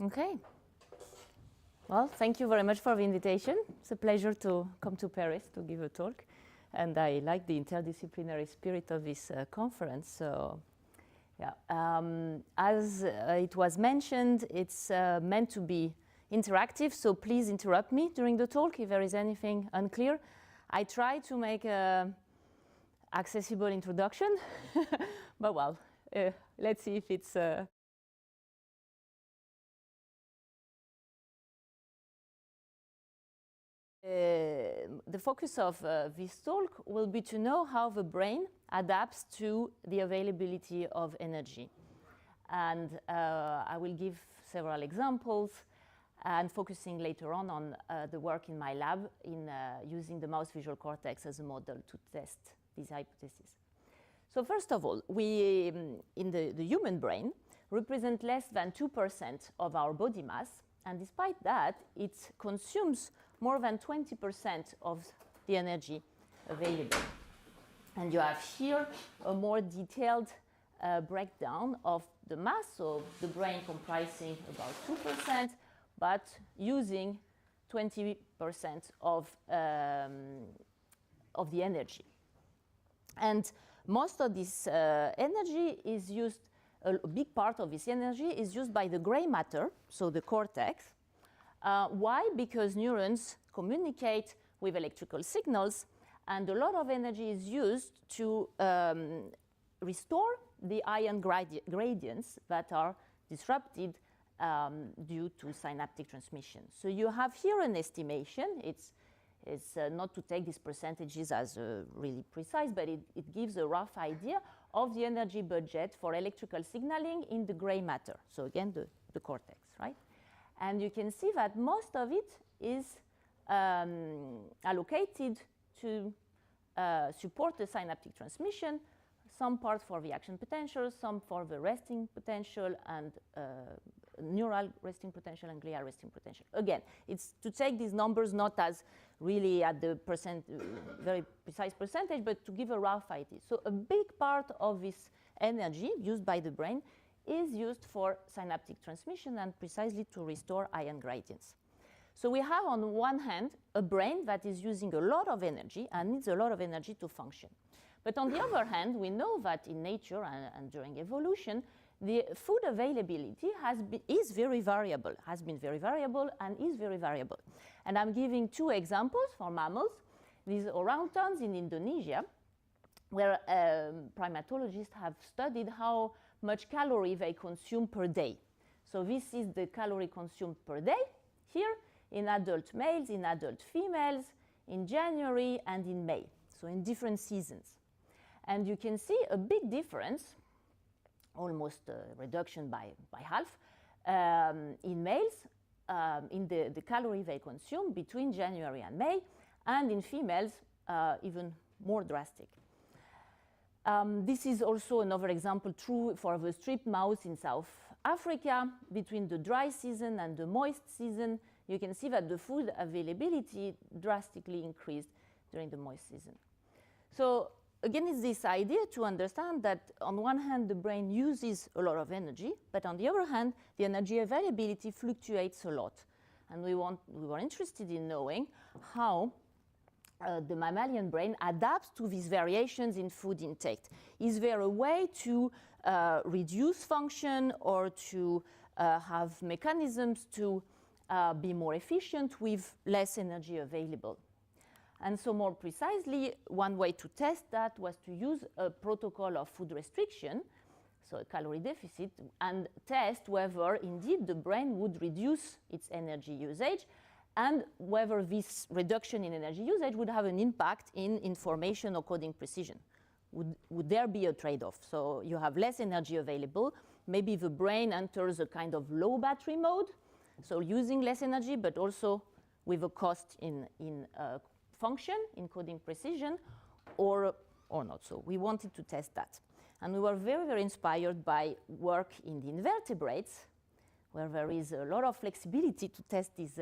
Okay. Well, thank you very much for the invitation. It's a pleasure to come to Paris to give a talk. And I like the interdisciplinary spirit of this conference. So, yeah. As it was mentioned, it's meant to be interactive. So please interrupt me during the talk if there is anything unclear. I try to make an accessible introduction. But well, let's see if it's... the focus of this talk will be to know how the brain adapts to the availability of energy. And I will give several examples and focusing later on the work in my lab in using the mouse visual cortex as a model to test these hypotheses. So first of all, we, in the human brain, represent less than 2% of our body mass. And despite that, it consumes more than 20% of the energy available. And you have here a more detailed breakdown of the mass of the brain comprising about 2%, but using 20% of the energy. And most of this energy is used, a big part of this energy is used by the gray matter, so the cortex. Why? Because neurons communicate with electrical signals, and a lot of energy is used to restore the ion gradients that are disrupted due to synaptic transmission. So you have here an estimation. It's not to take these percentages as really precise, but it gives a rough idea of the energy budget for electrical signaling in the gray matter. So again, the cortex, right? And you can see that most of it is allocated to support the synaptic transmission, some part for the action potential, some for the resting potential, and neural resting potential and glial resting potential. Again, it's to take these numbers not as really at the very precise percentage, but to give a rough idea. So a big part of this energy used by the brain is used for synaptic transmission and precisely to restore ion gradients. So we have on one hand a brain that is using a lot of energy and needs a lot of energy to function. But on the other hand, we know that in nature and during evolution, the food availability is very variable, has been very variable and is very variable. And I'm giving two examples for mammals. These orangutans in Indonesia, where primatologists have studied how much calorie they consume per day. So this is the calorie consumed per day here in adult males, in adult females, in January and in May, so in different seasons. And you can see a big difference, almost a reduction by half, in males, in the calorie they consume between January and May, and in females, even more drastic. This is also another example true for the striped mouse in South Africa. Between the dry season and the moist season, you can see that the food availability drastically increased during the moist season. So again, it's this idea to understand that on one hand, the brain uses a lot of energy, but on the other hand, the energy availability fluctuates a lot. And we were interested in knowing how the mammalian brain adapts to these variations in food intake. Is there a way to reduce function or to have mechanisms to be more efficient with less energy available? And so more precisely, one way to test that was to use a protocol of food restriction, so a calorie deficit, and test whether indeed the brain would reduce its energy usage and whether this reduction in energy usage would have an impact in information or coding precision. Would there be a trade-off? So you have less energy available. Maybe the brain enters a kind of low battery mode, so using less energy, but also with a cost in function, in coding precision, or not. So we wanted to test that. And we were very, very inspired by work in the invertebrates, where there is a lot of flexibility to test these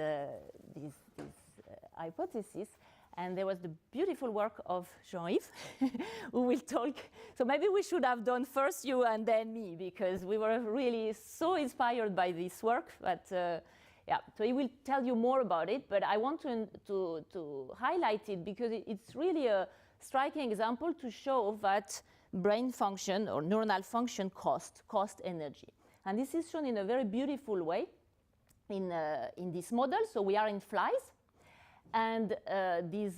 hypotheses. And there was the beautiful work of Jean-Yves, who will talk. So maybe we should have done first you and then me, because we were really so inspired by this work. But yeah, so he will tell you more about it. But I want to highlight it because it's really a striking example to show that brain function or neuronal function cost energy. And this is shown in a very beautiful way in this model. So we are in flies. And the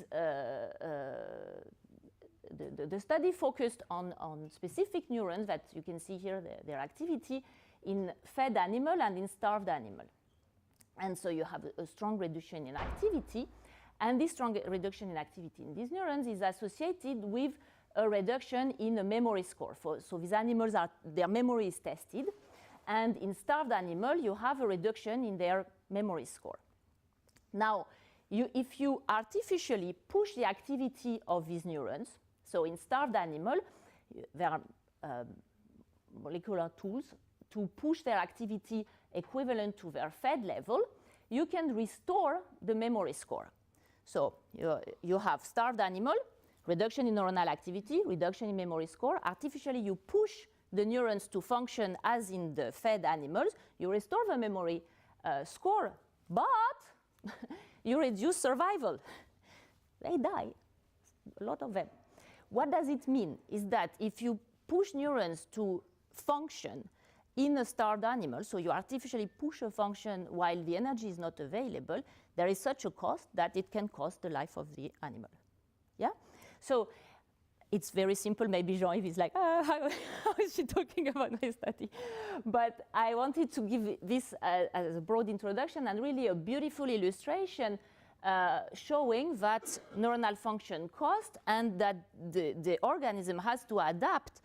study focused on specific neurons that you can see here, their activity in fed animal and in starved animal. And so you have a strong reduction in activity. And this strong reduction in activity in these neurons is associated with a reduction in a memory score. So these animals, their memory is tested. And in starved animal, you have a reduction in their memory score. Now, if you artificially push the activity of these neurons, so in starved animal, there are molecular tools to push their activity equivalent to their fed level, you can restore the memory score. So you have starved animal, reduction in neuronal activity, reduction in memory score. Artificially, you push the neurons to function as in the fed animals. You restore the memory score, but you reduce survival. They die, a lot of them. What does it mean? Is that if you push neurons to function in a starved animal, so you artificially push a function while the energy is not available, there is such a cost that it can cost the life of the animal. Yeah? So it's very simple. Maybe Jean-Yves is like, how is she talking about my study? But I wanted to give this as a broad introduction and really a beautiful illustration showing that neuronal function cost and that the organism has to adapt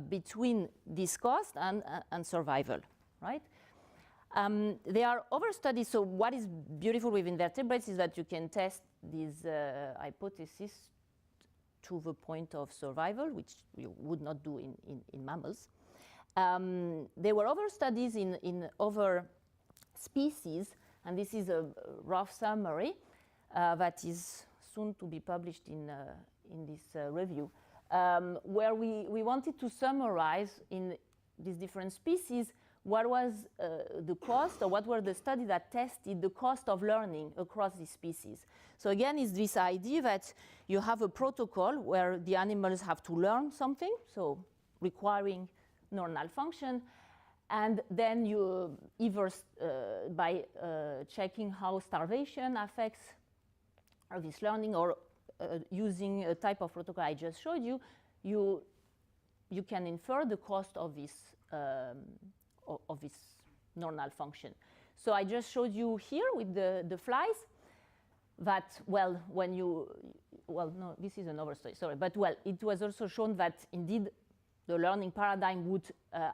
between this cost and survival, right? There are other studies. So what is beautiful with invertebrates is that you can test these hypotheses to the point of survival, which you would not do in mammals. There were other studies in other species, and this is a rough summary that is soon to be published in this review, where we wanted to summarize in these different species what was the cost, or what were the studies that tested the cost of learning across these species. So again, it's this idea that you have a protocol where the animals have to learn something, so requiring neuronal function, and then you either by checking how starvation affects this learning, or using a type of protocol I just showed you, you can infer the cost of this neuronal function. So I just showed you here with the flies that, well, no, this is another story, sorry, but well, it was also shown that indeed the learning paradigm would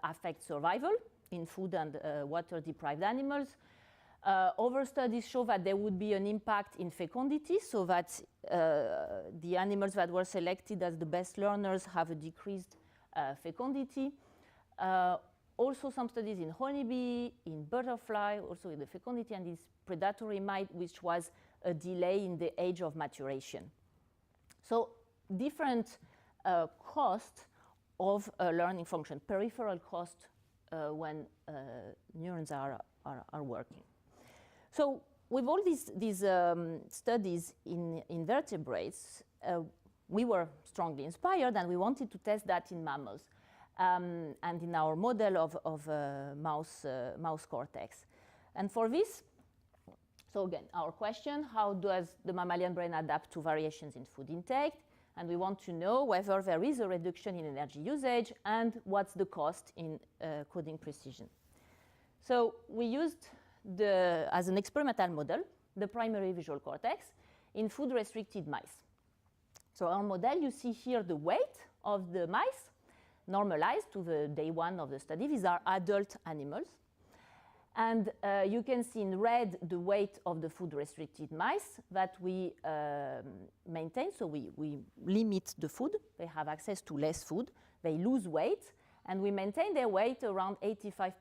affect survival in food and water-deprived animals. Other studies show that there would be an impact in fecundity, so that the animals that were selected as the best learners have a decreased fecundity. Also some studies in honeybee, in butterfly, also in the fecundity, and this predatory mite, which was a delay in the age of maturation. So different costs of learning function, peripheral cost when neurons are working. So with all these studies in invertebrates, we were strongly inspired, and we wanted to test that in mammals. And in our model of mouse cortex. And for this, so again, our question, how does the mammalian brain adapt to variations in food intake? And we want to know whether there is a reduction in energy usage and what's the cost in coding precision. So we used, as an experimental model, the primary visual cortex in food-restricted mice. So our model, you see here the weight of the mice, normalized to the day one of the study. These are adult animals. And you can see in red the weight of the food-restricted mice that we maintain. So we limit the food. They have access to less food. They lose weight. And we maintain their weight around 85%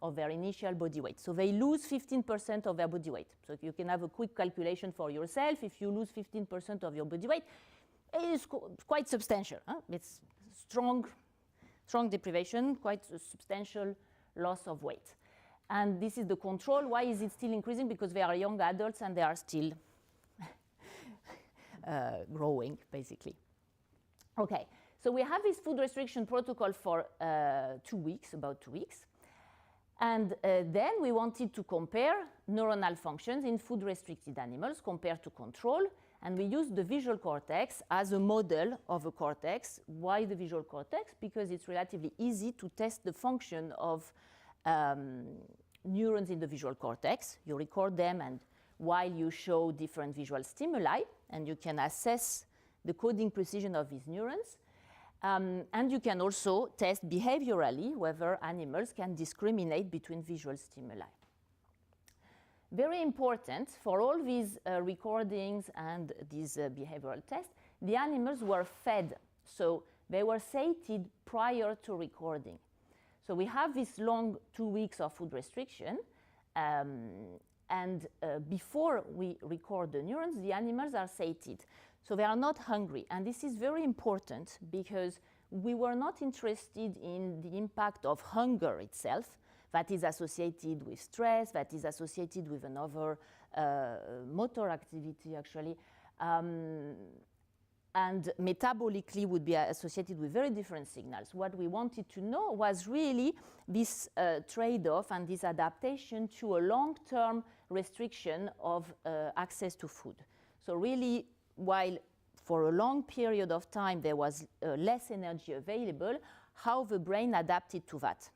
of their initial body weight. So they lose 15% of their body weight. So you can have a quick calculation for yourself. If you lose 15% of your body weight, it is quite substantial. Huh? It's strong deprivation, quite a substantial loss of weight. And this is the control. Why is it still increasing? Because they are young adults and they are still growing, basically. Okay, so we have this food restriction protocol for 2 weeks, about 2 weeks. And then we wanted to compare neuronal functions in food-restricted animals compared to control. And we used the visual cortex as a model of a cortex. Why the visual cortex? Because it's relatively easy to test the function of neurons in the visual cortex. You record them, and while you show different visual stimuli, and you can assess the coding precision of these neurons. And you can also test behaviorally whether animals can discriminate between visual stimuli. Very important for all these recordings and these behavioral tests, the animals were fed. So they were sated prior to recording. So we have this long 2 weeks of food restriction. And before we record the neurons, the animals are sated. So they are not hungry. And this is very important because we were not interested in the impact of hunger itself that is associated with stress, that is associated with another motor activity, actually. And metabolically would be associated with very different signals. What we wanted to know was really this trade-off and this adaptation to a long-term restriction of access to food. So really, while for a long period of time there was less energy available, how the brain adapted to that,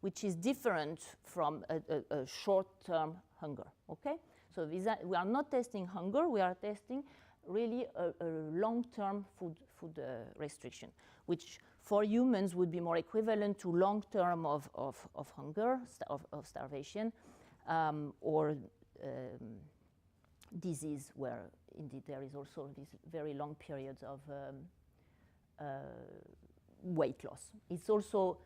which is different from a short-term hunger, okay? So we are not testing hunger, we are testing really a long-term food restriction, which for humans would be more equivalent to long-term of hunger, of starvation, or disease, where indeed there is also these very long periods of weight loss. It's also,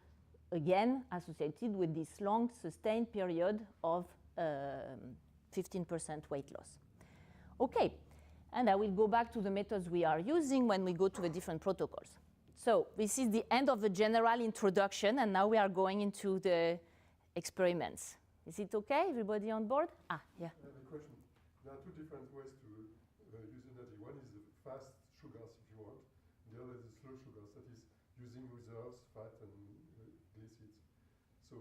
again, associated with this long sustained period of 15% weight loss. Okay. And I will go back to the methods we are using when we go to the different protocols. So this is the end of the general introduction, and now we are going into the experiments. Is it okay? Everybody on board? Ah, yeah. I have a question. There are two different ways to use energy. One is the fast sugars, if you want. The other is the slow sugars, that is using reserves, fat, and glycids. So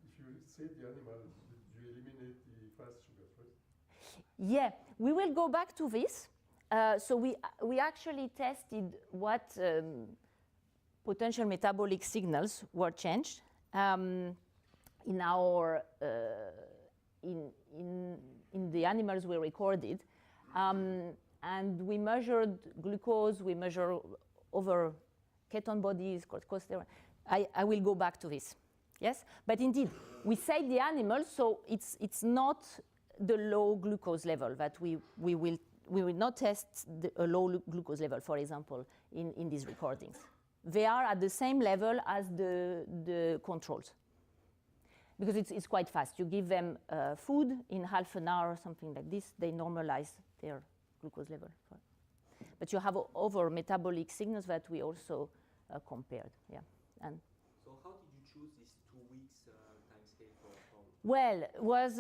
if you save the animal, you eliminate the fast sugars, right? Yeah, we will go back to this. So we actually tested what potential metabolic signals were changed in our in the animals we recorded, and we measured glucose. We measure over ketone bodies, corticosteroid. I will go back to this. Yes, but indeed we saved the animals, so it's not the low glucose level that we will not test a low glucose level, for example, in these recordings. They are at the same level as the controls, because it's quite fast. You give them food in half an hour or something like this, they normalize their glucose level. But you have other metabolic signals that we also compared. Yeah. And so how did you choose this 2 weeks time scale for? Well, it was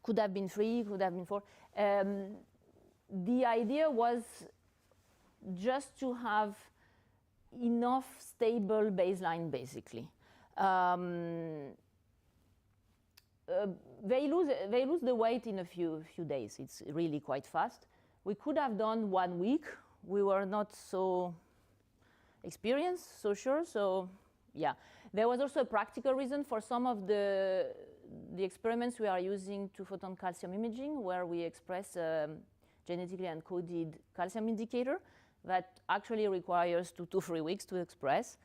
could have been 3, could have been 4. The idea was just to have enough stable baseline, basically. They lose the weight in a few days. It's really quite fast. We could have done 1 week. We were not so experienced, so sure. So yeah, there was also a practical reason for some of the experiments we are using 2-photon calcium imaging, where we express genetically encoded calcium indicator that actually requires 2 to 3 weeks to express.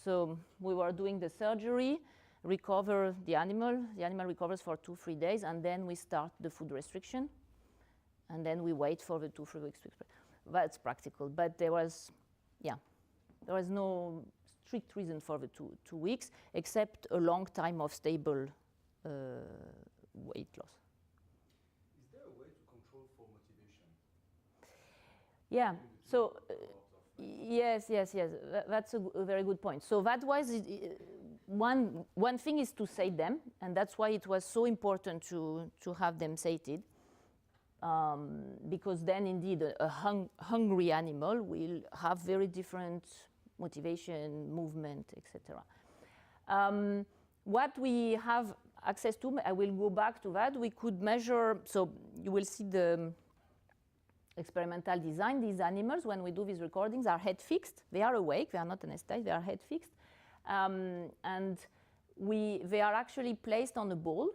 So we were doing the surgery, recover the animal recovers for 2-3 days, and then we start the food restriction, and then we wait for the 2-3 weeks to express. That's practical, but there was no strict reason for the 2 weeks, except a long time of stable weight loss. Is there a way to control for motivation? Yeah, so yes, that's a very good point. So that was one thing is to sate them, and that's why it was so important to have them sated, because then indeed a hungry animal will have very different motivation, movement, etc. What we have access to, I will go back to that, we could measure, so you will see the experimental design. These animals, when we do these recordings, are head fixed. They are awake, they are not anesthetized, they are head fixed. And they are actually placed on a ball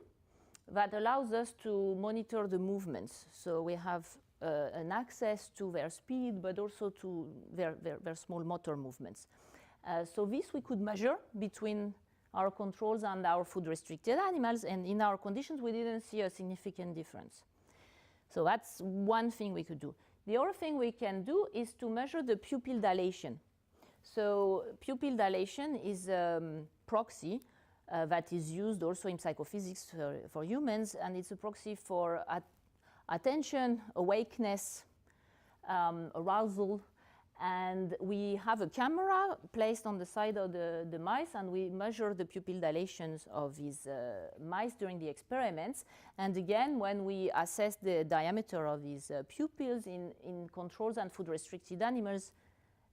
that allows us to monitor the movements. So we have an access to their speed, but also to their small motor movements. So this we could measure between our controls and our food-restricted animals, and in our conditions we didn't see a significant difference. So that's one thing we could do. The other thing we can do is to measure the pupil dilation. So pupil dilation is a proxy that is used also in psychophysics for humans, and it's a proxy for attention, awakeness, arousal. And we have a camera placed on the side of the mice, and we measure the pupil dilations of these mice during the experiments. And again, when we assess the diameter of these pupils in controls and food-restricted animals,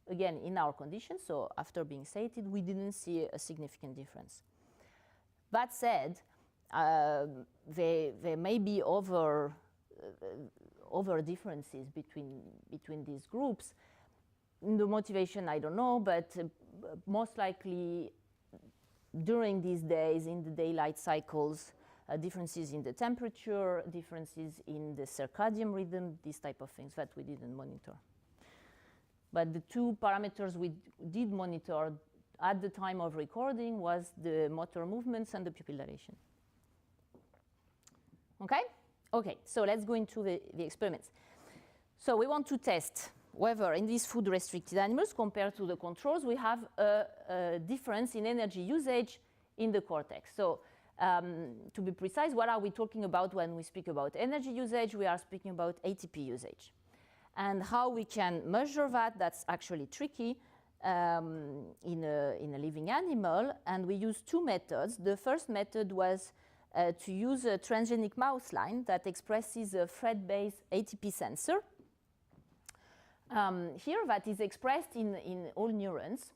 again, in our conditions, so after being sated, we didn't see a significant difference. That said, there may be other differences between these groups. The motivation, I don't know, but most likely during these days, in the daylight cycles, differences in the temperature, differences in the circadian rhythm, these type of things that we didn't monitor. But the two parameters we did monitor at the time of recording was the motor movements and the pupil dilation. Okay? Okay, so let's go into the experiments. So we want to test whether in these food-restricted animals compared to the controls, we have a difference in energy usage in the cortex. So to be precise, what are we talking about when we speak about energy usage? We are speaking about ATP usage. And how we can measure that, that's actually tricky in a living animal. And we use two methods. The first method was to use a transgenic mouse line that expresses a thread-based ATP sensor. Here, that is expressed in all neurons.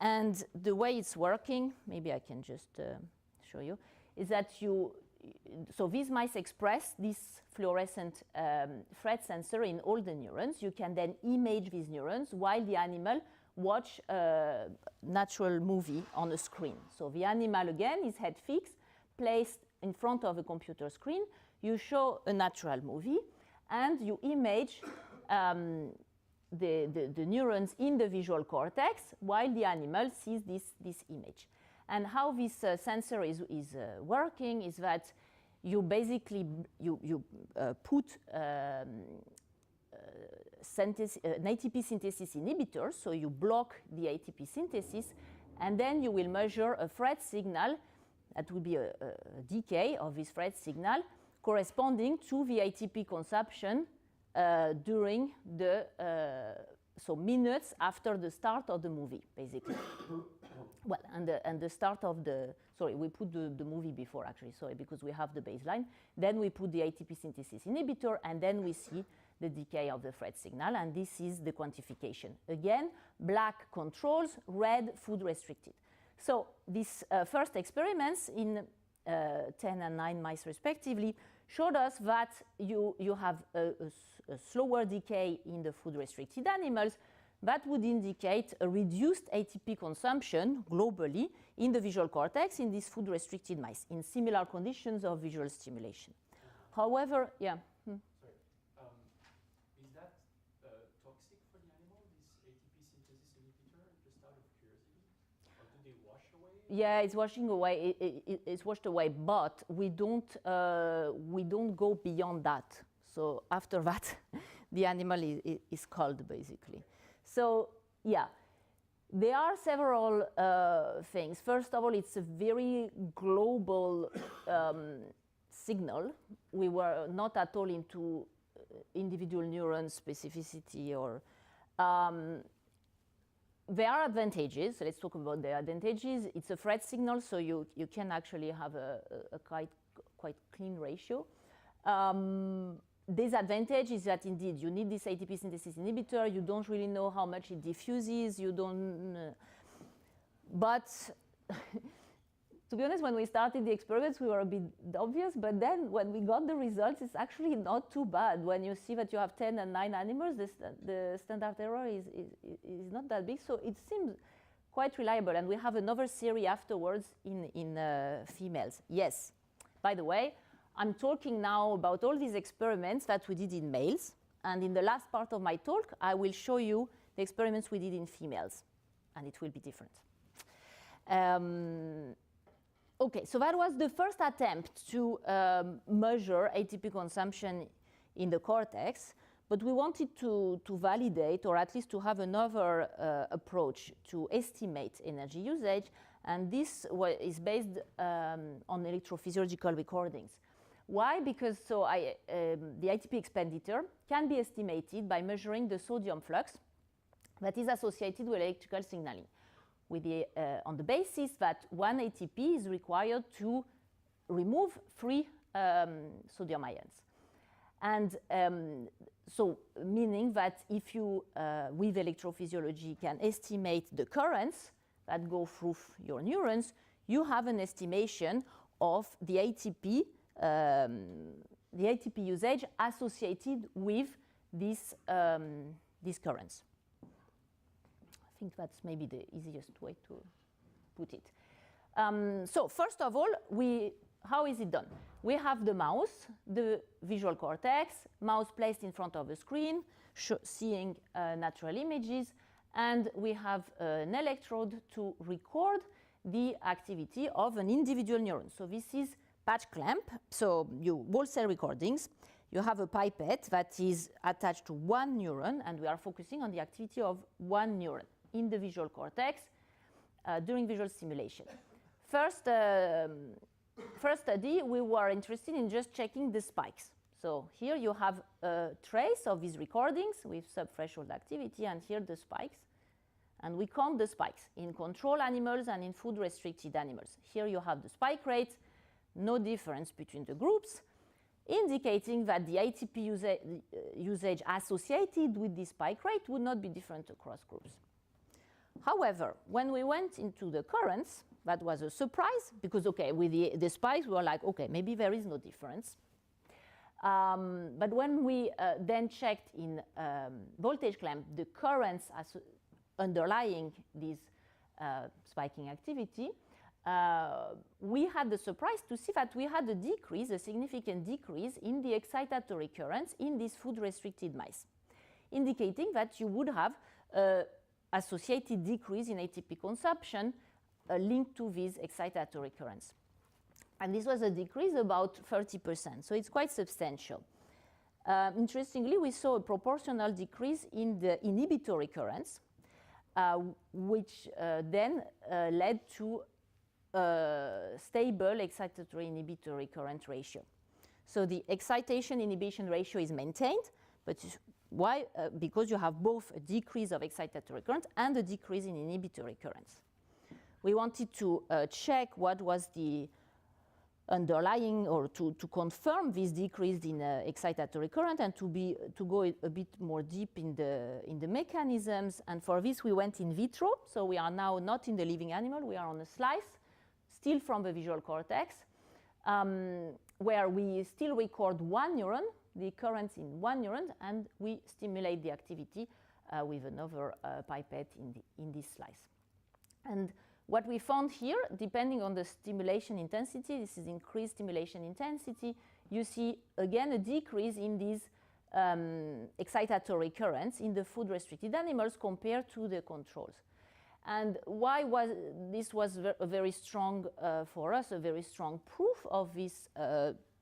And the way it's working, maybe I can just show you, is that so these mice express this fluorescent thread sensor in all the neurons. You can then image these neurons while the animal watch a natural movie on a screen. So the animal, again, is head fixed, placed in front of a computer screen. You show a natural movie, and you image the neurons in the visual cortex while the animal sees this image. And how this sensor is working is that you basically put an ATP synthesis inhibitor, so you block the ATP synthesis, and then you will measure a thread signal that will be a decay of this thread signal corresponding to the ATP consumption during the so minutes after the start of the movie, basically. Well, and the start of the, sorry, we put the movie before, actually, sorry, because we have the baseline. Then we put the ATP synthesis inhibitor, and then we see the decay of the thread signal, and this is the quantification. Again, black controls, red food restricted. So these first experiments in 10 and 9 mice respectively showed us that you have a slower decay in the food-restricted animals. That would indicate a reduced ATP consumption globally in the visual cortex in these food-restricted mice in similar conditions of visual stimulation. However, yeah. Sorry. Is that toxic for the animal, this ATP synthesis inhibitor, just out of curiosity? Or do they wash away? Yeah, it's washing away. It's washed away, but we don't go beyond that. So after that, the animal is cold, basically. So yeah, There are several things. First of all, it's a very global signal. We were not at all into individual neuron specificity or there are advantages. Let's talk about the advantages. It's a Fred signal, so you can actually have a quite clean ratio. Disadvantage is that indeed you need this ATP synthesis inhibitor. You don't really know how much it diffuses. You don't. But to be honest, when we started the experiments, we were a bit obvious. But then when we got the results, it's actually not too bad. When you see that you have 10 and 9 animals, the standard error is not that big. So it seems quite reliable. And we have another series afterwards in females. Yes. By the way, I'm talking now about all these experiments that we did in males. And in the last part of my talk, I will show you the experiments we did in females. And it will be different. Okay, so that was the first attempt to measure ATP consumption in the cortex. But we wanted to validate, or at least to have another approach to estimate energy usage. And this is based on electrophysiological recordings. Why? Because the ATP expenditure can be estimated by measuring the sodium flux that is associated with electrical signaling, on the basis that 1 ATP is required to remove 3 sodium ions. And so meaning that if you, with electrophysiology, can estimate the currents that go through your neurons, you have an estimation of the ATP usage associated with these currents. I think that's maybe the easiest way to put it. So first of all, how is it done? We have the mouse, the visual cortex, mouse placed in front of a screen, seeing natural images, and we have an electrode to record the activity of an individual neuron. So this is patch clamp, so whole cell recordings. You have a pipette that is attached to one neuron, and we are focusing on the activity of one neuron in the visual cortex during visual stimulation. First study, we were interested in just checking the spikes. So here you have a trace of these recordings with subthreshold activity, and here the spikes. And we count the spikes in control animals and in food-restricted animals. Here you have the spike rates. No difference between the groups, indicating that the ATP usage associated with this spike rate would not be different across groups. However, when we went into the currents, that was a surprise, because, okay, with the spikes, we were like, okay, maybe there is no difference. But when we then checked in voltage clamp the currents underlying this spiking activity, we had the surprise to see that we had a significant decrease in the excitatory currents in these food-restricted mice, indicating that you would have associated decrease in ATP consumption linked to these excitatory currents. And this was a decrease about 30%, so it's quite substantial. Interestingly, we saw a proportional decrease in the inhibitory currents, which then led to stable excitatory inhibitory current ratio. So the excitation inhibition ratio is maintained, but why? Because you have both a decrease of excitatory current and a decrease in inhibitory currents. We wanted to check what was the underlying, or to confirm this decrease in excitatory current, and to go a bit more deep in the mechanisms. And for this, we went in vitro. So we are now not in the living animal. We are on a slice, still from the visual cortex, where we still record one neuron, the currents in one neuron, and we stimulate the activity with another pipette in this slice. And what we found here, depending on the stimulation intensity, this is increased stimulation intensity, you see again a decrease in these excitatory currents in the food-restricted animals compared to the controls. And why was this a very strong, for us, a very strong proof of this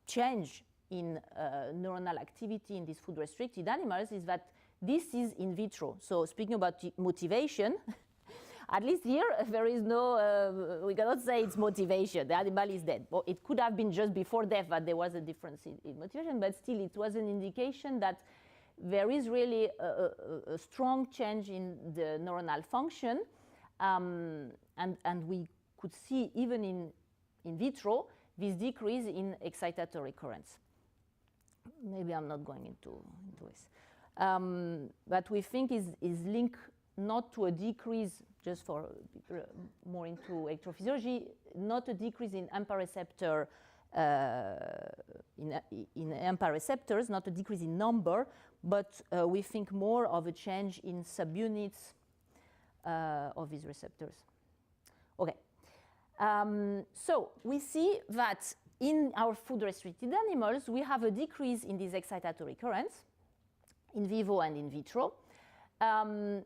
change in neuronal activity in these food-restricted animals is that this is in vitro. So speaking about motivation, at least here, there is no, we cannot say it's motivation. The animal is dead. Well, it could have been just before death that there was a difference in motivation, but still it was an indication that there is really a strong change in the neuronal function. And we could see even in vitro this decrease in excitatory currents. Maybe I'm not going into this. But we think is linked not to a decrease, just for more into electrophysiology, not a decrease in AMPA receptor, in AMPA receptors, not a decrease in number, but we think more of a change in subunits of these receptors. Okay. So we see that in our food-restricted animals, we have a decrease in these excitatory currents, in vivo and in vitro.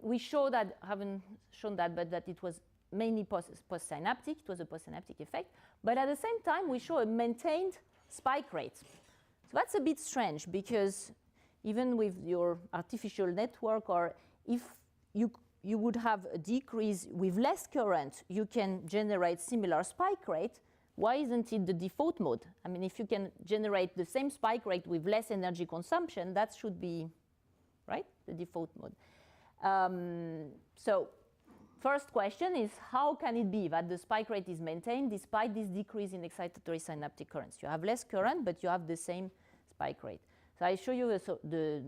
We show that, haven't shown that, but that it was mainly postsynaptic. It was a postsynaptic effect. But at the same time, we show a maintained spike rate. So that's a bit strange, because even with your artificial network, or if you would have a decrease with less current, you can generate similar spike rate. Why isn't it the default mode? I mean, if you can generate the same spike rate with less energy consumption, that should be, right, the default mode. So first question is, how can it be that the spike rate is maintained despite this decrease in excitatory synaptic currents? You have less current, but you have the same spike rate. So I show you the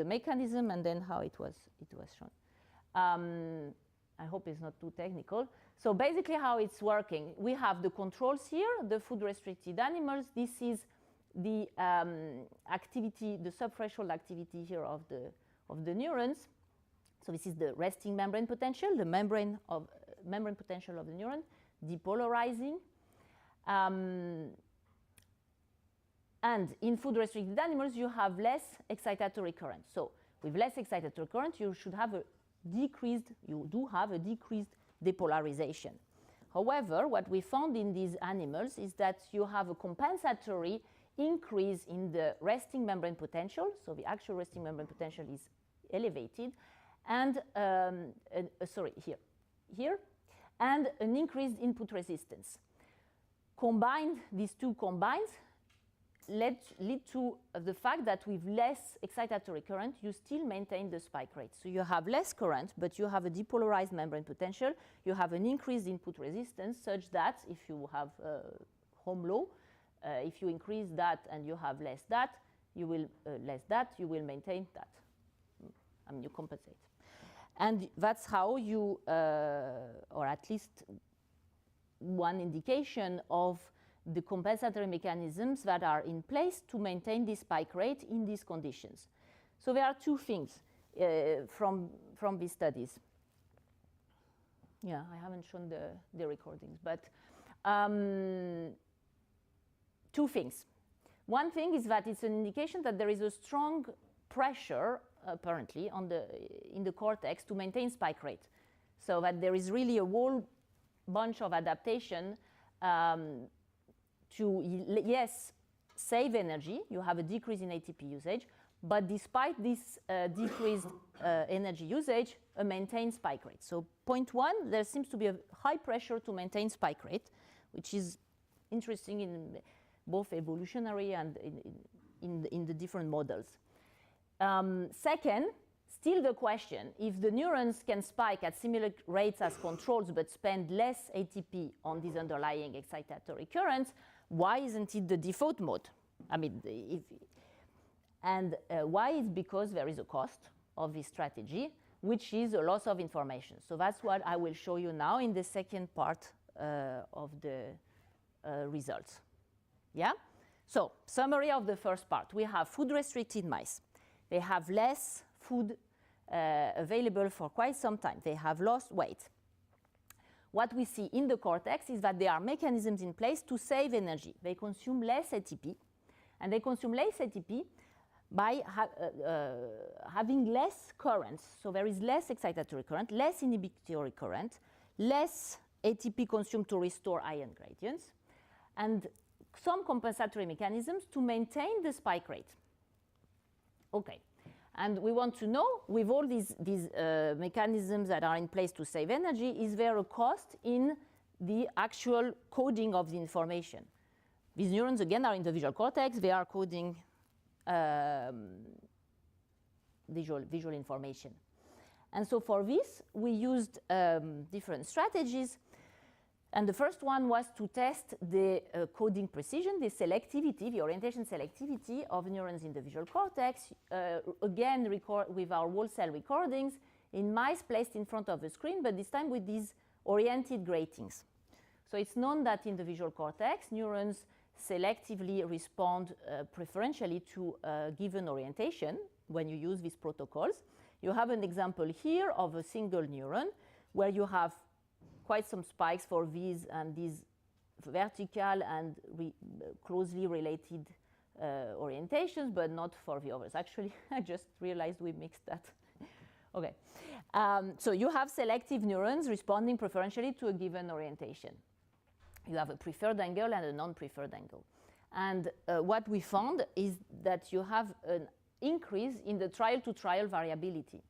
mechanism and then how it was shown. I hope it's not too technical. So basically how it's working, we have the controls here, the food-restricted animals. This is the activity, the subthreshold activity here of the neurons. So this is the resting membrane potential, the membrane potential of the neuron, depolarizing. And in food-restricted animals, you have less excitatory current. So with less excitatory current, you should have a decreased depolarization. However, what we found in these animals is that you have a compensatory increase in the resting membrane potential. So the actual resting membrane potential is elevated, and here, and an increased input resistance. Combined, these two combined lead to the fact that with less excitatory current, you still maintain the spike rate. So you have less current, but you have a depolarized membrane potential. You have an increased input resistance, such that if you have Ohm law, if you increase that and you have less that, you will maintain that. I mean, you compensate. And that's how you, or at least one indication of the compensatory mechanisms that are in place to maintain this spike rate in these conditions. So there are two things from these studies. Yeah, I haven't shown the recordings, but two things. One thing is that it's an indication that there is a strong pressure, apparently, in the cortex to maintain spike rate. So that there is really a whole bunch of adaptation to, yes, save energy. You have a decrease in ATP usage, but despite this decreased energy usage, a maintained spike rate. So point one, there seems to be a high pressure to maintain spike rate, which is interesting in both evolutionary and in the different models. Second, still the question, if the neurons can spike at similar rates as controls but spend less ATP on these underlying excitatory currents, why isn't it the default mode? I mean, why? It's because there is a cost of this strategy, which is a loss of information. So that's what I will show you now in the second part of the results. Yeah? So, summary of the first part. We have food-restricted mice. They have less food available for quite some time. They have lost weight. What we see in the cortex is that there are mechanisms in place to save energy. They consume less ATP, and they consume less ATP by having less currents. So there is less excitatory current, less inhibitory current, less ATP consumed to restore ion gradients, and some compensatory mechanisms to maintain the spike rate. Okay. And we want to know, with all these mechanisms that are in place to save energy, is there a cost in the actual coding of the information? These neurons, again, are in the visual cortex. They are coding visual information. And so for this, we used different strategies. And the first one was to test the coding precision, the selectivity, the orientation selectivity of neurons in the visual cortex, again with our whole cell recordings in mice placed in front of the screen, but this time with these oriented gratings. So it's known that in the visual cortex, neurons selectively respond preferentially to a given orientation when you use these protocols. You have an example here of a single neuron where you have quite some spikes for these and these vertical and closely related orientations, but not for the others. Actually, I just realized we mixed that. Okay. So you have selective neurons responding preferentially to a given orientation. You have a preferred angle and a non-preferred angle. And what we found is that you have an increase in the trial-to-trial variability.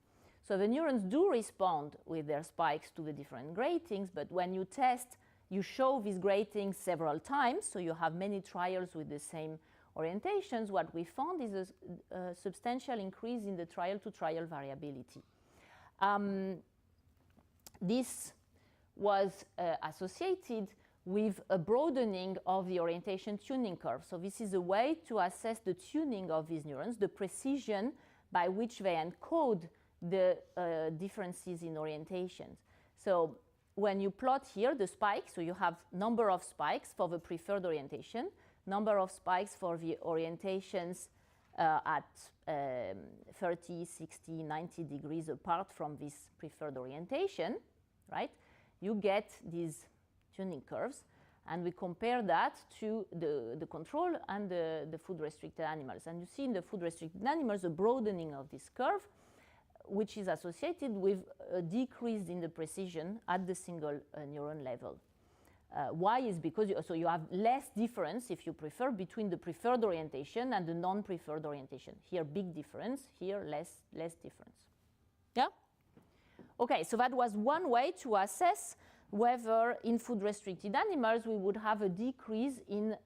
So the neurons do respond with their spikes to the different gratings, but when you test, you show these gratings several times, so you have many trials with the same orientations. What we found is a substantial increase in the trial-to-trial variability. This was associated with a broadening of the orientation tuning curve. So this is a way to assess the tuning of these neurons, the precision by which they encode the differences in orientations. So when you plot here the spikes, so you have number of spikes for the preferred orientation, number of spikes for the orientations at 30, 60, 90 degrees apart from this preferred orientation, right? You get these tuning curves, and we compare that to the control and the food-restricted animals. And you see in the food-restricted animals a broadening of this curve, which is associated with a decrease in the precision at the single neuron level. Why is because you have less difference, if you prefer, between the preferred orientation and the non-preferred orientation. Here, big difference. Here, less difference. Yeah? Okay, so that was one way to assess whether in food-restricted animals we would have a decrease in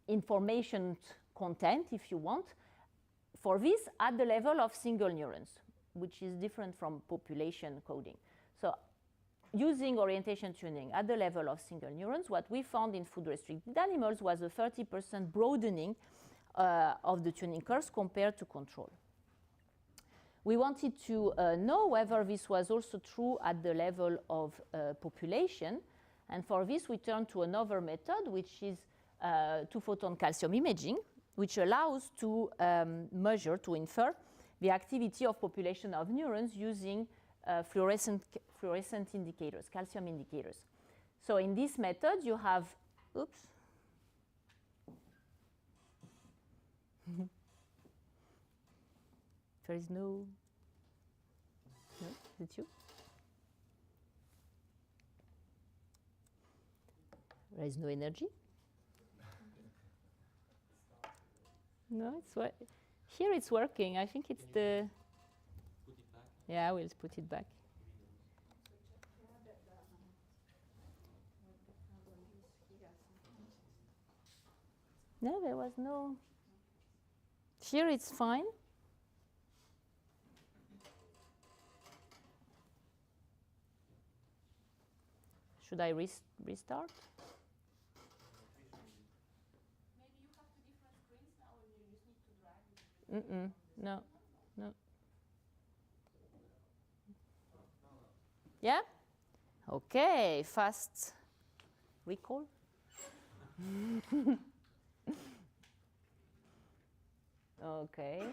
information content, if you want, for this at the level of single neurons, which is different from population coding. So using orientation tuning at the level of single neurons, what we found in food-restricted animals was a 30% broadening of the tuning curves compared to control. We wanted to know whether this was also true at the level of population. And for this, we turned to another method, which is two-photon calcium imaging, which allows to measure, to infer the activity of population of neurons using fluorescent indicators, calcium indicators. So in this method, you have, oops. There is no, is it you? There is no energy. No, here it's working. I think it's the. Put it back. Yeah, we'll put it back. No, there was no. Here it's fine. Should I restart? No. Yeah? Okay, fast recall. Okay.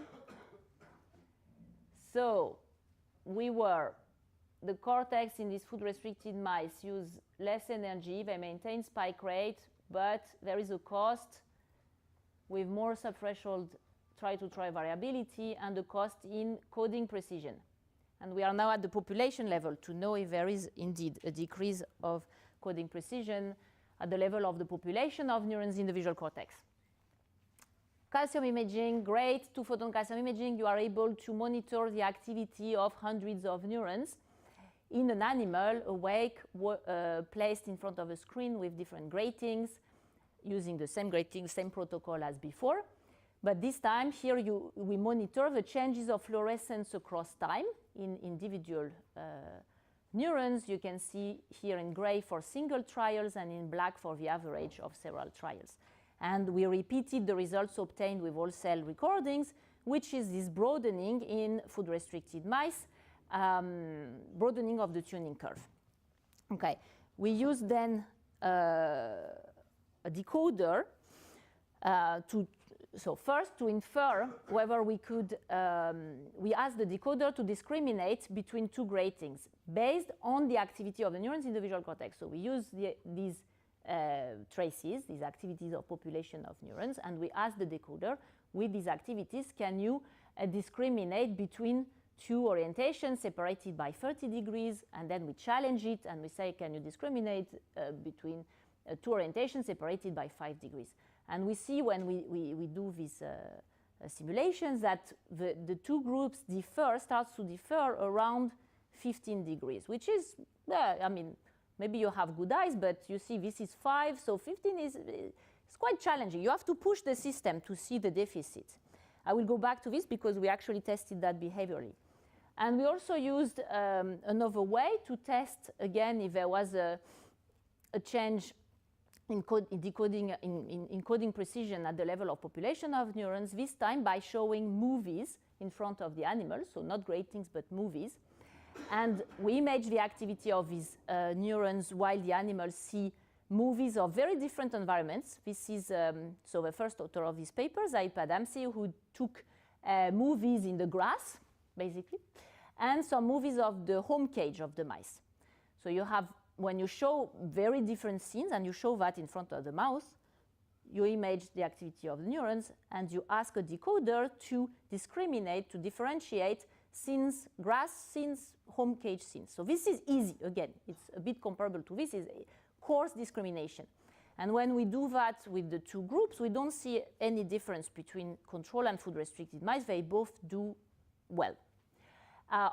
So the cortex in these food-restricted mice use less energy, they maintain spike rate, but there is a cost with more subthreshold try-to-try variability and the cost in coding precision. And we are now at the population level to know if there is indeed a decrease of coding precision at the level of the population of neurons in the visual cortex. Calcium imaging, great. 2-photon calcium imaging, you are able to monitor the activity of hundreds of neurons in an animal awake, placed in front of a screen with different gratings, using the same grating, same protocol as before. But this time, here we monitor the changes of fluorescence across time in individual neurons. You can see here in gray for single trials and in black for the average of several trials. And we repeated the results obtained with whole cell recordings, which is this broadening in food-restricted mice, broadening of the tuning curve. Okay, we use then a decoder so first, to infer whether we could, we asked the decoder to discriminate between two gratings based on the activity of the neurons in the visual cortex. So we use these traces, these activities of population of neurons, and we ask the decoder, with these activities, can you discriminate between two orientations separated by 30 degrees, and then we challenge it and we say, can you discriminate between two orientations separated by 5 degrees? And we see when we do these simulations that the two groups starts to differ around 15 degrees, which is, I mean, maybe you have good eyes, but you see this is 5, so 15 is quite challenging. You have to push the system to see the deficit. I will go back to this because we actually tested that behaviorally. And we also used another way to test, again, if there was a change in encoding precision at the level of population of neurons, this time by showing movies in front of the animals, so not gratings, but movies. And we image the activity of these neurons while the animals see movies of very different environments. This is, so the first author of this paper, Zaid Padamsi, who took movies in the grass, basically, and some movies of the home cage of the mice. So you have, when you show very different scenes and you show that in front of the mouse, you image the activity of the neurons and you ask a decoder to discriminate, to differentiate scenes, grass scenes, home cage scenes. So this is easy. Again, it's a bit comparable to this, is a coarse discrimination. And when we do that with the two groups, we don't see any difference between control and food-restricted mice. They both do well.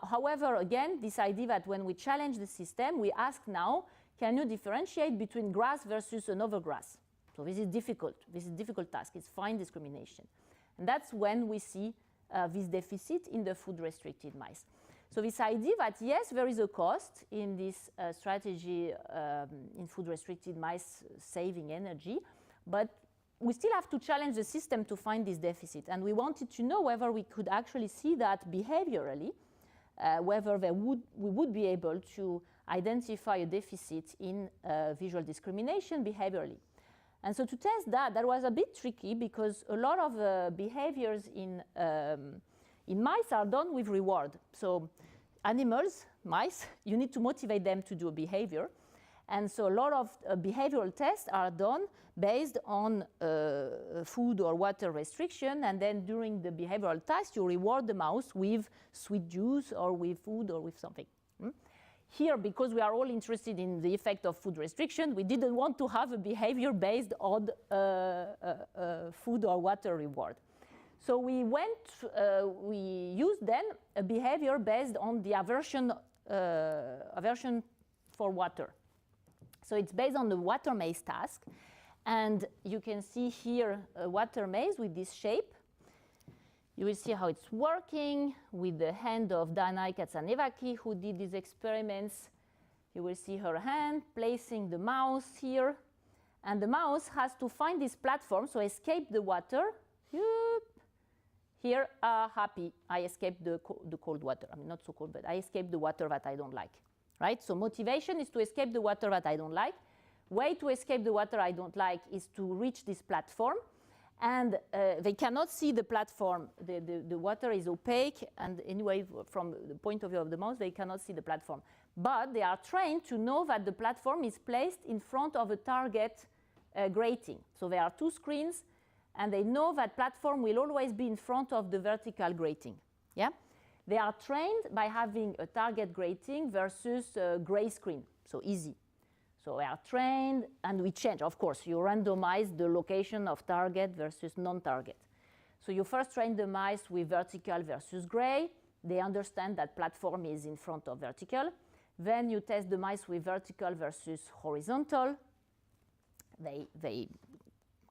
However, again, this idea that when we challenge the system, we ask now, can you differentiate between grass versus another grass? So this is difficult. This is a difficult task. It's fine discrimination. And that's when we see this deficit in the food-restricted mice. So this idea that, yes, there is a cost in this strategy in food-restricted mice saving energy, but we still have to challenge the system to find this deficit. And we wanted to know whether we could actually see that behaviorally, whether we would be able to identify a deficit in visual discrimination behaviorally. And so to test that, that was a bit tricky because a lot of behaviors in mice are done with reward. So animals, mice, you need to motivate them to do a behavior. And so a lot of behavioral tests are done based on food or water restriction, and then during the behavioral test, you reward the mouse with sweet juice or with food or with something. Here, because we are all interested in the effect of food restriction, we didn't want to have a behavior based on food or water reward. So we used then a behavior based on the aversion for water. So it's based on the water maze task. And you can see here a water maze with this shape. You will see how it's working with the hand of Danae Katsanevaki, who did these experiments. You will see her hand placing the mouse here. And the mouse has to find this platform, so escape the water. Here, happy, I escaped the cold water. I mean, not so cold, but I escaped the water that I don't like. Right? So motivation is to escape the water that I don't like. Way to escape the water I don't like is to reach this platform. And they cannot see the platform. The water is opaque. And anyway, from the point of view of the mouse, they cannot see the platform. But they are trained to know that the platform is placed in front of a target grating. So there are two screens. And they know that platform will always be in front of the vertical grating. Yeah? They are trained by having a target grating versus a gray screen, so easy. So they are trained, and we change. Of course, you randomize the location of target versus non-target. So you first train the mice with vertical versus gray. They understand that platform is in front of vertical. Then you test the mice with vertical versus horizontal. They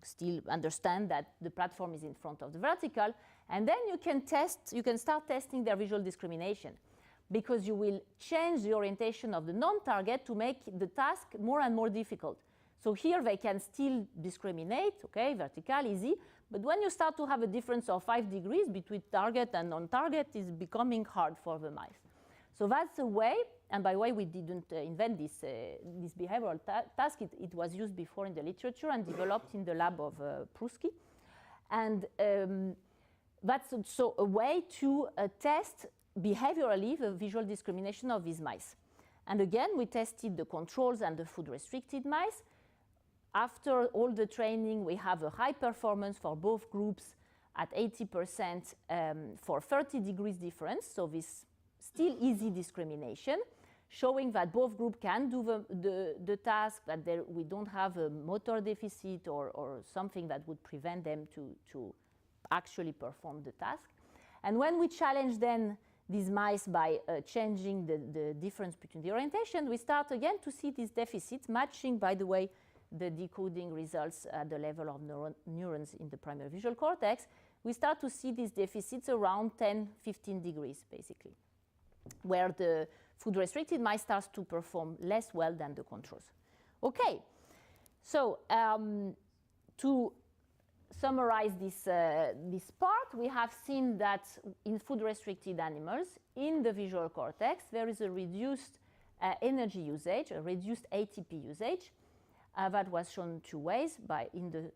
still understand that the platform is in front of the vertical. And then you can start testing their visual discrimination, because you will change the orientation of the non-target to make the task more and more difficult. So here they can still discriminate, okay, vertical, easy. But when you start to have a difference of 5 degrees between target and non-target, it's becoming hard for the mice. So that's a way, and by the way, we didn't invent this behavioral task. It was used before in the literature and developed in the lab of Prusky. And that's also a way to test behaviorally the visual discrimination of these mice. And again, we tested the controls and the food-restricted mice. After all the training, we have a high performance for both groups at 80% for 30 degrees difference. So this still easy discrimination, showing that both groups can do the task, that we don't have a motor deficit or something that would prevent them to actually perform the task. And when we challenge then these mice by changing the difference between the orientation, we start again to see these deficits matching, by the way, the decoding results at the level of neurons in the primary visual cortex. We start to see these deficits around 10, 15 degrees, basically, where the food-restricted mice starts to perform less well than the controls. Okay, so to summarize this part, we have seen that in food-restricted animals, in the visual cortex, there is a reduced energy usage, a reduced ATP usage. That was shown two ways, in the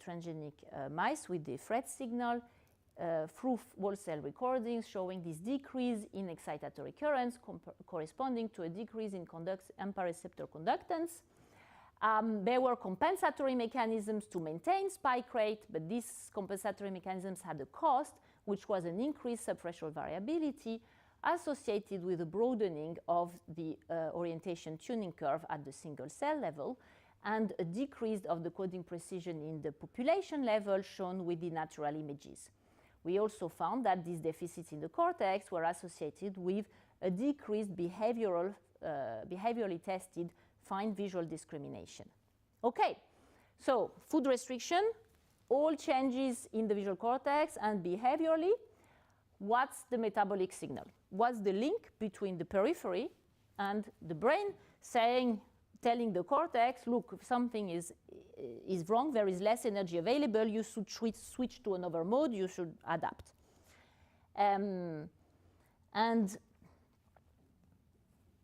transgenic mice with the FRET signal, through whole cell recordings showing this decrease in excitatory currents corresponding to a decrease in AMPA receptor conductance. There were compensatory mechanisms to maintain spike rate, but these compensatory mechanisms had a cost, which was an increased subthreshold variability associated with a broadening of the orientation tuning curve at the single cell level, and a decrease of the coding precision in the population level shown with the natural images. We also found that these deficits in the cortex were associated with a decreased behaviorally tested fine visual discrimination. Okay, so food restriction, all changes in the visual cortex, and behaviorally, what's the metabolic signal? What's the link between the periphery and the brain telling the cortex, look, if something is wrong, there is less energy available, you should switch to another mode, you should adapt. And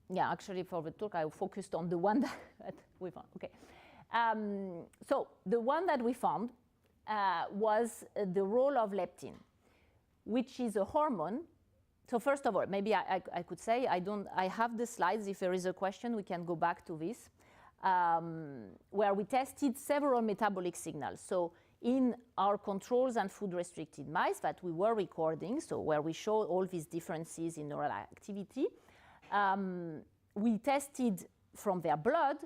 yeah, actually for the talk, I focused on the one that we found. Okay. So the one that we found was the role of leptin, which is a hormone. So first of all, maybe I could say, I have the slides. If there is a question, we can go back to this, where we tested several metabolic signals. So in our controls and food-restricted mice that we were recording, so where we show all these differences in neural activity, we tested from their blood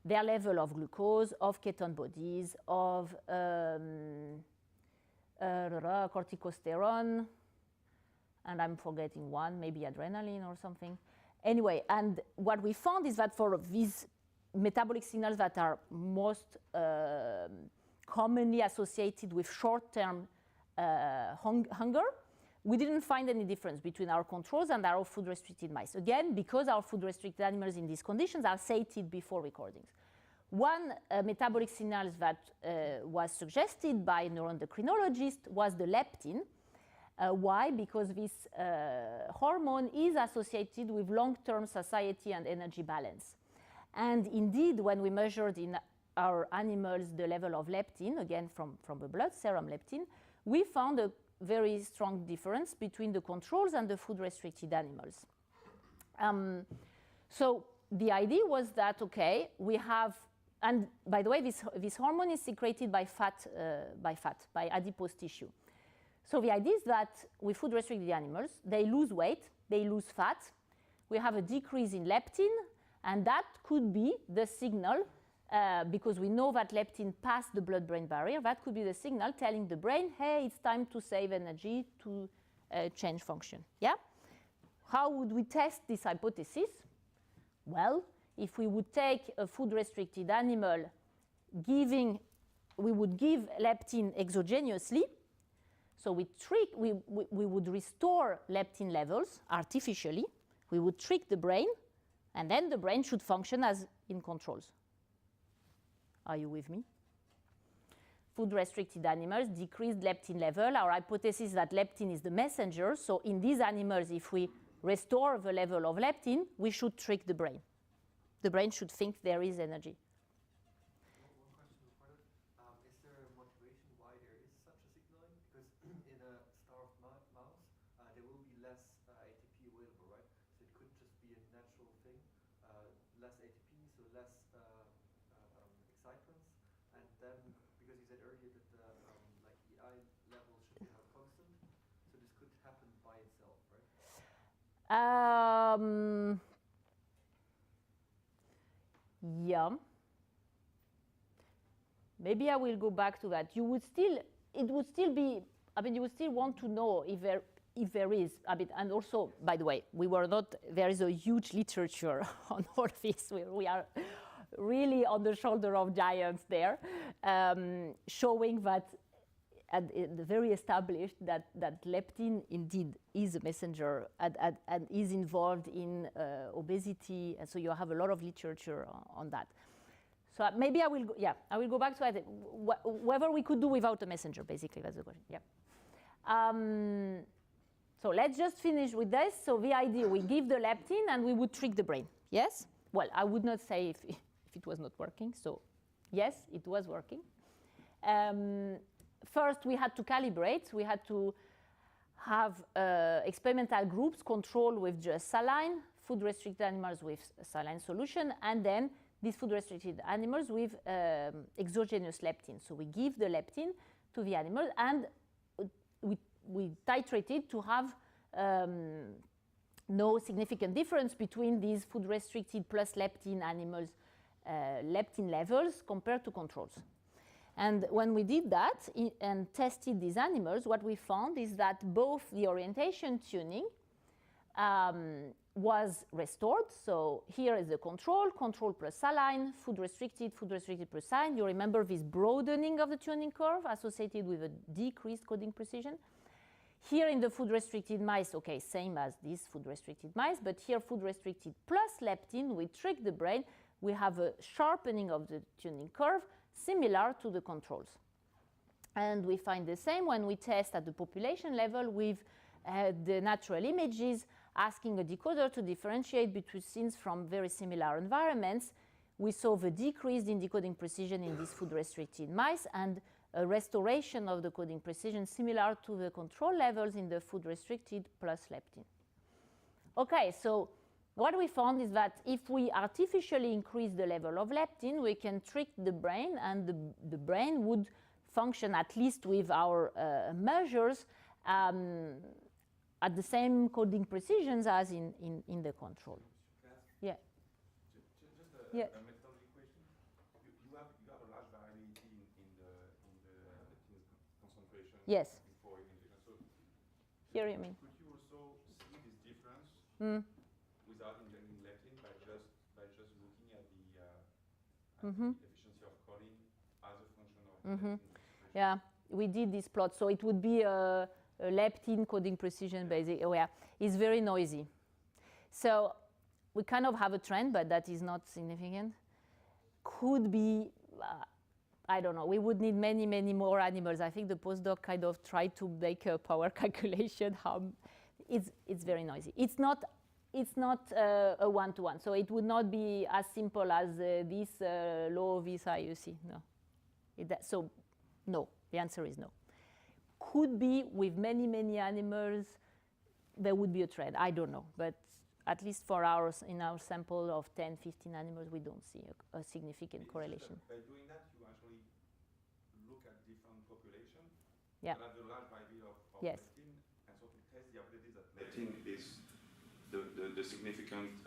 their level of glucose, of ketone bodies, of corticosterone, and I'm forgetting one, maybe adrenaline or something. Anyway, and what we found is that for these metabolic signals that are most commonly associated with short-term hunger, we didn't find any difference between our controls and our food-restricted mice. Again, because our food-restricted animals in these conditions are sated before recordings. One metabolic signal that was suggested by a neuroendocrinologist was the leptin. Why? Because this hormone is associated with long-term satiety and energy balance. And indeed, when we measured in our animals the level of leptin, again from the blood, serum leptin, we found a very strong difference between the controls and the food-restricted animals. So the idea was that, okay, we have, and by the way, this hormone is secreted by by adipose tissue. So the idea is that with food-restricted animals, they lose weight, they lose fat, we have a decrease in leptin, and that could be the signal because we know that leptin passed the blood-brain barrier. That could be the signal telling the brain, hey, it's time to save energy to change function. Yeah? How would we test this hypothesis? Well, if we would take a food-restricted animal, we would give leptin exogenously. So we would restore leptin levels artificially. We would trick the brain, and then the brain should function as in controls. Are you with me? Food-restricted animals decreased leptin level. Our hypothesis is that leptin is the messenger. So in these animals, if we restore the level of leptin, we should trick the brain. The brain should think there is energy. One question before that. Is there a motivation why there is such a signaling? Because in a starved mouse, there will be less ATP available, right? So it could just be a natural thing. Less ATP, so less excitants. And then, because you said earlier that the EI level should be held constant, so this could happen by itself, right? Yeah. Maybe I will go back to that. It would still be, you would still want to know if there is, and also, by the way, there is a huge literature on all this. We are really on the shoulder of giants there, showing that, very established that leptin indeed is a messenger and is involved in obesity, and so you have a lot of literature on that. So maybe I will go back to that. Whether we could do without a messenger, basically, that's the question. Yeah. So let's just finish with this. So the idea, we give the leptin and we would trick the brain. Yes? Well, I would not say if it was not working. So yes, it was working. First, we had to calibrate. We had to have experimental groups controlled with just saline, food-restricted animals with saline solution, and then these food-restricted animals with exogenous leptin. So we give the leptin to the animal, and we titrated to have no significant difference between these food-restricted plus leptin animals' leptin levels compared to controls. And when we did that and tested these animals, what we found is that both the orientation tuning was restored. So here is the control plus saline, food-restricted plus saline. You remember this broadening of the tuning curve associated with a decreased coding precision. Here in the food-restricted mice, okay, same as these food-restricted mice, but here food-restricted plus leptin, we trick the brain. We have a sharpening of the tuning curve similar to the controls. And we find the same when we test at the population level with the natural images, asking a decoder to differentiate between scenes from very similar environments. We saw the decrease in decoding precision in these food-restricted mice and a restoration of the coding precision similar to the control levels in the food-restricted plus leptin. Okay, so what we found is that if we artificially increase the level of leptin, we can trick the brain, and the brain would function, at least with our measures, at the same coding precisions as in the control. Yeah. Just a methodology question. You have a large variability in the concentration. Yes. Before injection. So Here you mean. Could you also see this difference without injecting leptin by just looking at the efficiency of coding as a function of leptin? Yeah, we did this plot. So it would be a leptin coding precision basic. Oh, yeah, it's very noisy. So we kind of have a trend, but that is not significant. Could be, I don't know. We would need many, many more animals. I think the postdoc kind of tried to make a power calculation. It's very noisy. It's not a one-to-one. So it would not be as simple as this law of AISSAI you see. No. So no. The answer is no. Could be with many, many animals, there would be a trend. I don't know. But at least for in our sample of 10, 15 animals, we don't see a significant correlation. By doing that, you actually look at different populations. Yeah. And at the large variety of yes. leptin, and so to test the ability that leptin is the significant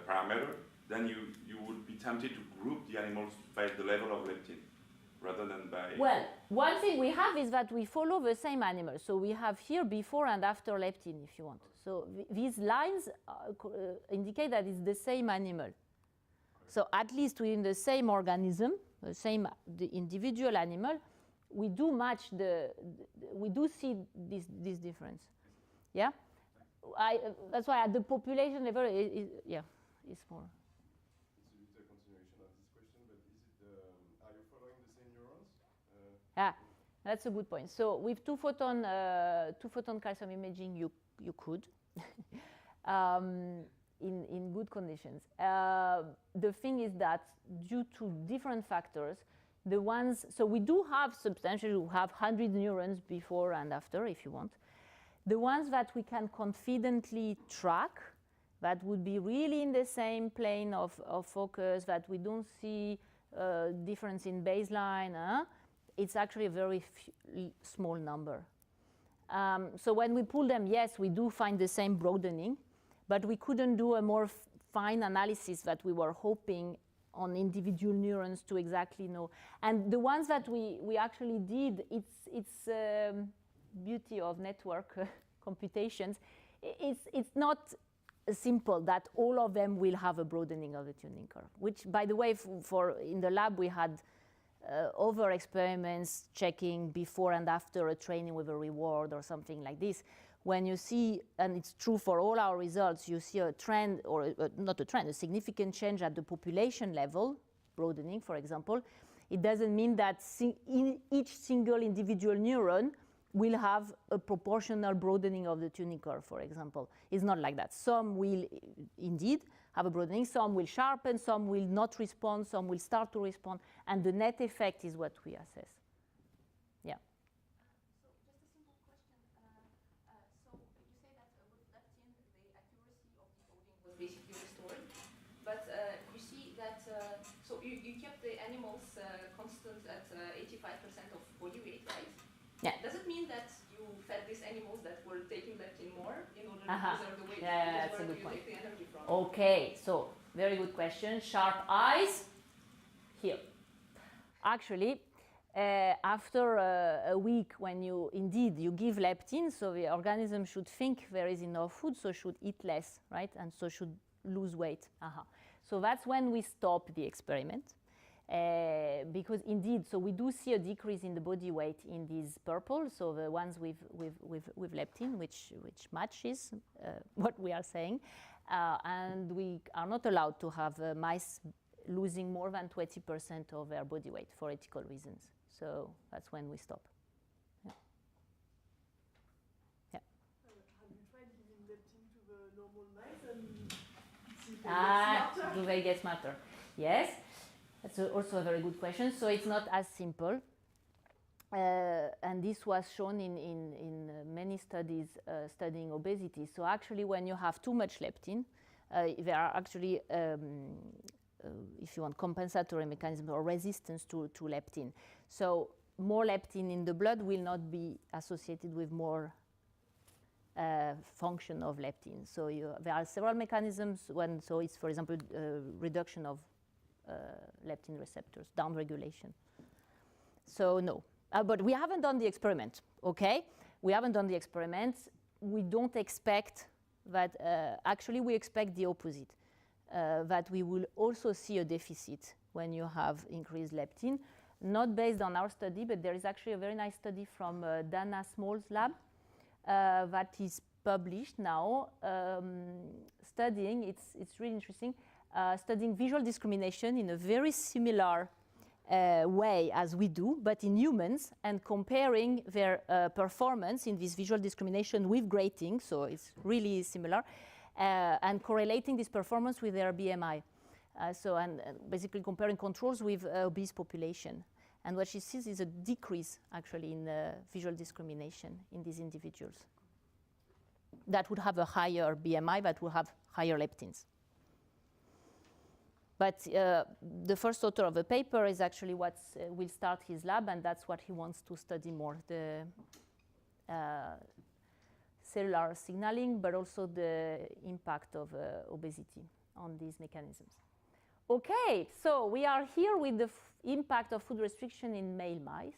parameter, then you would be tempted to group the animals by the level of leptin rather than by... Well, one thing we have is that we follow the same animal. So we have here before and after leptin, if you want. So these lines indicate that it's the same animal. So at least within the same organism, the individual animal, we do match we do see this difference. Yeah? That's why at the population level, it's more. It's a continuation of this question, but is it, are you following the same neurons? Yeah, that's a good point. So with two-photon calcium imaging, you could. In good conditions. The thing is that due to different factors, so we do have substantially, we have 100 neurons before and after, if you want. The ones that we can confidently track, that would be really in the same plane of focus, that we don't see difference in baseline, it's actually a very small number. So when we pull them, yes, we do find the same broadening, but we couldn't do a more fine analysis that we were hoping on individual neurons to exactly know. And the ones that we actually did, it's beauty of network computations. It's not simple that all of them will have a broadening of the tuning curve, which, by the way, in the lab we had other experiments checking before and after a training with a reward or something like this. When you see, and it's true for all our results, you see a trend, or not a trend, a significant change at the population level, broadening, for example, it doesn't mean that each single individual neuron will have a proportional broadening of the tuning curve, for example. It's not like that. Some will indeed have a broadening, some will sharpen, some will not respond, some will start to respond, and the net effect is what we assess. Yeah. So just a simple question. So you say that with leptin, the accuracy of decoding was basically restored, but you see that, so you kept the animals constant at 85% of body weight, right? Yeah. Does it mean that you fed these animals that were taking leptin more in order to preserve the weight? Yeah, because that's a where good do you point. take the energy from? Okay, so very good question. Sharp eyes here. Actually, after a week, when you give leptin, so the organism should think there is enough food, so should eat less, right? And so should lose weight. So that's when we stop the experiment. Because indeed, so we do see a decrease in the body weight in these purple, so the ones with leptin, which matches what we are saying, and we are not allowed to have mice losing more than 20% of their body weight for ethical reasons. So that's when we stop. Yeah. Yeah. Have you tried giving leptin to the normal mice and see if they get smarter? Do they get smarter? Yes. That's also a very good question. So it's not as simple. And this was shown in many studies studying obesity. So actually, when you have too much leptin, there are actually, if you want, compensatory mechanisms or resistance to leptin. So more leptin in the blood will not be associated with more function of leptin. So there are several mechanisms so it's, for example, reduction of leptin receptors, downregulation. So no, but we haven't done the experiment, okay? We haven't done the experiment. We don't expect that, actually we expect the opposite, that we will also see a deficit when you have increased leptin, not based on our study, but there is actually a very nice study from Dana Small's lab that is published now, studying, it's really interesting, studying visual discrimination in a very similar way as we do, but in humans, and comparing their performance in this visual discrimination with grating, so it's really similar, and correlating this performance with their BMI. And basically comparing controls with obese population. And what she sees is a decrease, actually, in visual discrimination in these individuals that would have a higher BMI, that would have higher leptins. But the first author of the paper is actually what will start his lab, and that's what he wants to study more, the cellular signaling, but also the impact of obesity on these mechanisms. Okay, so we are here with the impact of food restriction in male mice,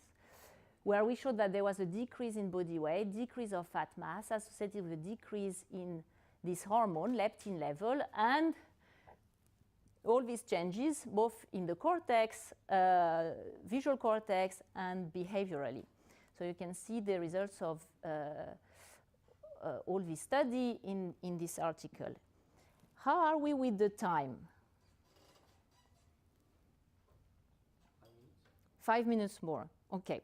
where we showed that there was a decrease in body weight, decrease of fat mass associated with a decrease in this hormone, leptin level, and all these changes, both in the cortex, visual cortex, and behaviorally. So you can see the results of all this study in this article. How are we with the time? 5 minutes more. Okay.